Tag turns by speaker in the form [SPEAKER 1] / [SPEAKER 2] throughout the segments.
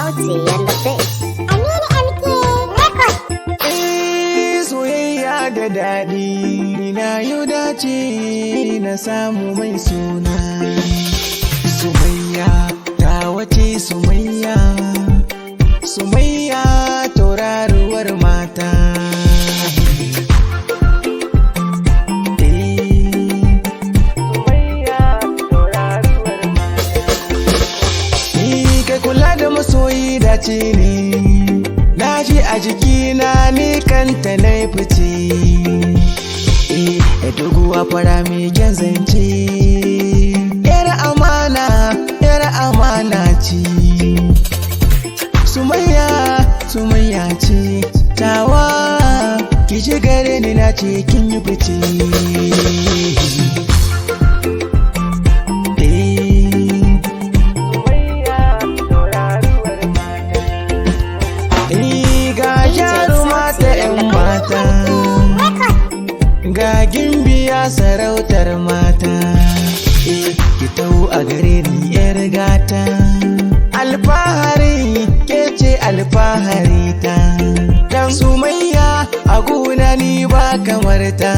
[SPEAKER 1] Sauti and the Beat. Aminu MK Record.
[SPEAKER 2] Soyayya da daɗi, na yau dace na samu mai suna. Sumayya ta wace Sumayya, Sumayya tauraruwar mata. Kula da masoyi dace ne, na ji a jikina ni kanta na fice. Doguwa fara mai kyan zance, yar amana ce. Sumayya, Sumayya ce tawa, ki ji gare ni na ce kin yi fice. Ga gimbiya sarautar mata, ki tau a gare ni yar gata. Alfahari ke ce alfahari ta, dan Sumayya a gona ni ba kamar ta.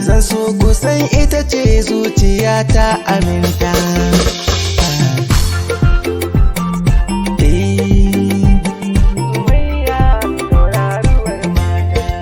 [SPEAKER 2] Zan so kusan ita ce zuciya ta aminta.